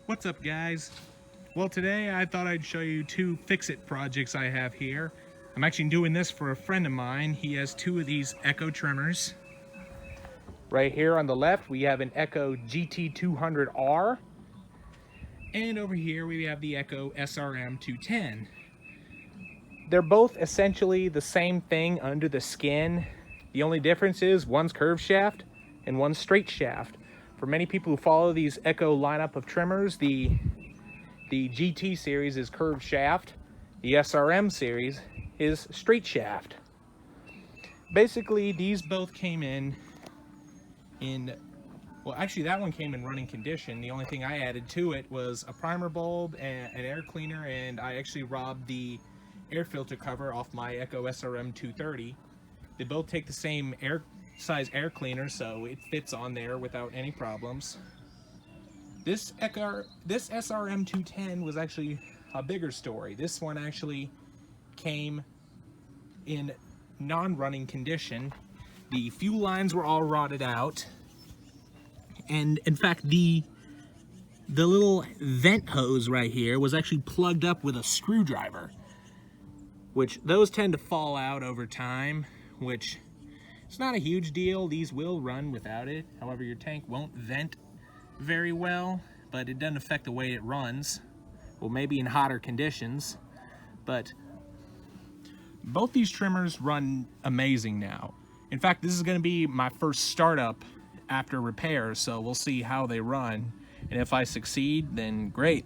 What's up, guys? Well, today I thought I'd show you two fix-it projects I have here. I'm actually doing this for a friend of mine. He has two of these Echo trimmers. Right here on the left we have an Echo GT-200r, and over here we have the Echo SRM-210. They're both essentially the same thing under the skin. The only difference is one's curved shaft and one's straight shaft. For many people who follow these Echo lineup of trimmers, the GT series is curved shaft, the SRM series is straight shaft. Basically, these both came in, well, actually that one came in running condition. The only thing I added to it was a primer bulb and an air cleaner, and I actually robbed the air filter cover off my Echo SRM-230. They both take the same size air cleaner, so it fits on there without any problems. This SRM-210 was actually a bigger story. This one actually came in non-running condition. The fuel lines were all rotted out, and in fact the little vent hose right here was actually plugged up with a screwdriver, which those tend to fall out over time, which it's not a huge deal. These will run without it. However, your tank won't vent very well, but it doesn't affect the way it runs. Well, maybe in hotter conditions, but both these trimmers run amazing now. In fact, this is going to be my first startup after repair, so we'll see how they run, and if I succeed, then great.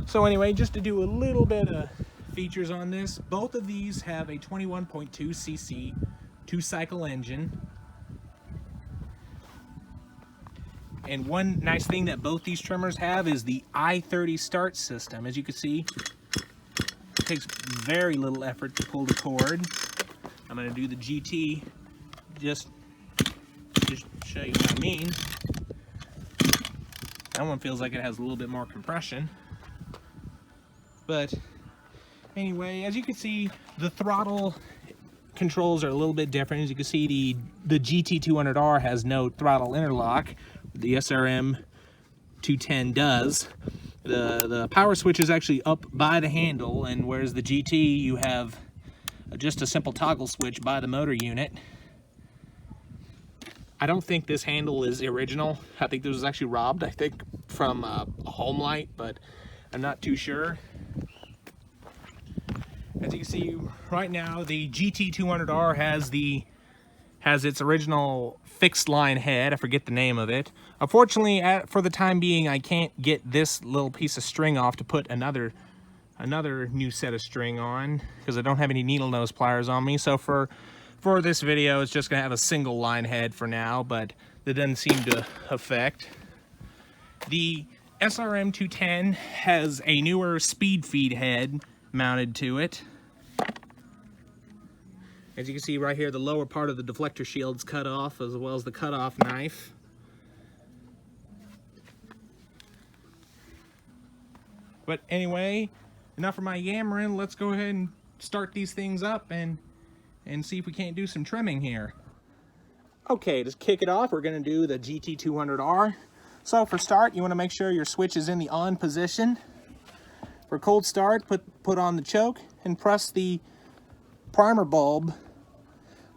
So anyway, just to do a little bit of features on this, both of these have a 21.2 cc 2-cycle engine. And one nice thing that both these trimmers have is the I-30 start system. As you can see, it takes very little effort to pull the cord. I'm going to do the GT just to show you what I mean. That one feels like it has a little bit more compression. But anyway, as you can see, the throttle controls are a little bit different. As you can see, the GT-200R has no throttle interlock. The SRM-210 does. The power switch is actually up by the handle, and whereas the GT, you have just a simple toggle switch by the motor unit. I don't think this handle is original. I think this was actually robbed, I think, from a home light, but I'm not too sure. As you can see right now, the GT-200R has its original fixed line head. I forget the name of it. Unfortunately, for the time being, I can't get this little piece of string off to put another new set of string on, because I don't have any needle nose pliers on me. So for this video, it's just gonna have a single line head for now, but that doesn't seem to affect. The SRM-210 has a newer speed feed head mounted to it. As you can see right here, the lower part of the deflector shield's cut off, as well as the cutoff knife. But anyway, enough of my yammering. Let's go ahead and start these things up and see if we can't do some trimming here. Okay, to kick it off, we're going to do the GT-200R. So for start, you want to make sure your switch is in the on position. For cold start, put on the choke and press the primer bulb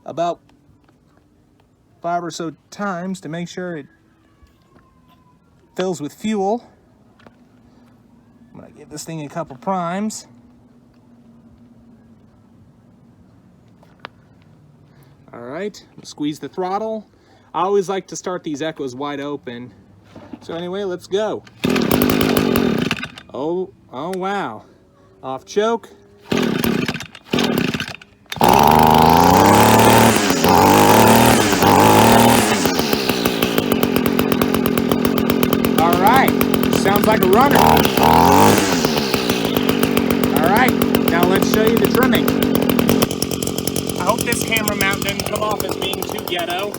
about 5 or so times to make sure it fills with fuel. I'm going to give this thing a couple primes. Alright, squeeze the throttle. I always like to start these Echoes wide open. So anyway, let's go. Oh wow. Off choke. Alright, sounds like a runner. Alright, now let's show you the trimming. I hope this camera mount doesn't come off as being too ghetto.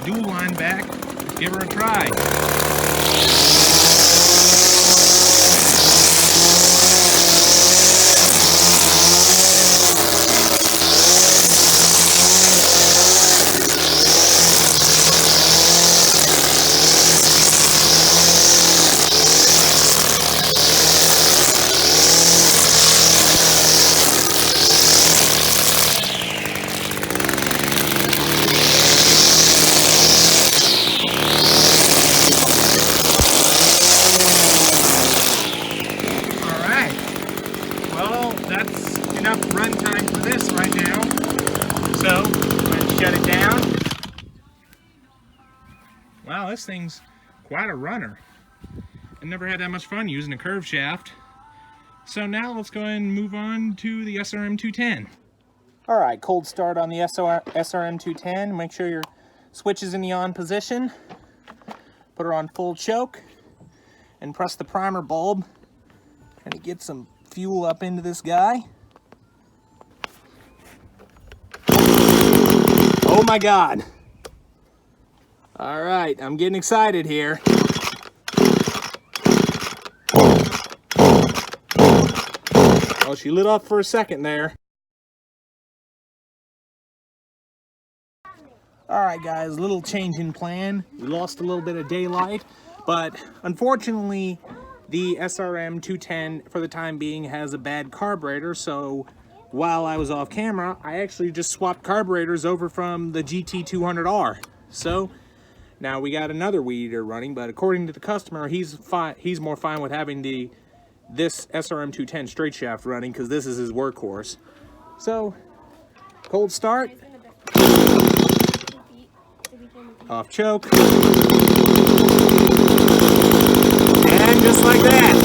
dual line back. Let's give her a try. That's enough runtime for this right now. So, I'm going to shut it down. Wow, this thing's quite a runner. I've never had that much fun using a curve shaft. So now let's go ahead and move on to the SRM-210. Alright, cold start on the SRM-210. Make sure your switch is in the on position. Put her on full choke and press the primer bulb. And get some fuel up into this guy. Oh my God. All right, I'm getting excited here. Oh, she lit up for a second there. All right, guys, little change in plan. We lost a little bit of daylight, but unfortunately, the SRM-210, for the time being, has a bad carburetor, so while I was off camera, I actually just swapped carburetors over from the GT-200r. So now we got another weed eater running, but according to the customer, he's more fine with having this SRM-210 straight shaft running because this is his workhorse. So, cold start, off choke, and just like that.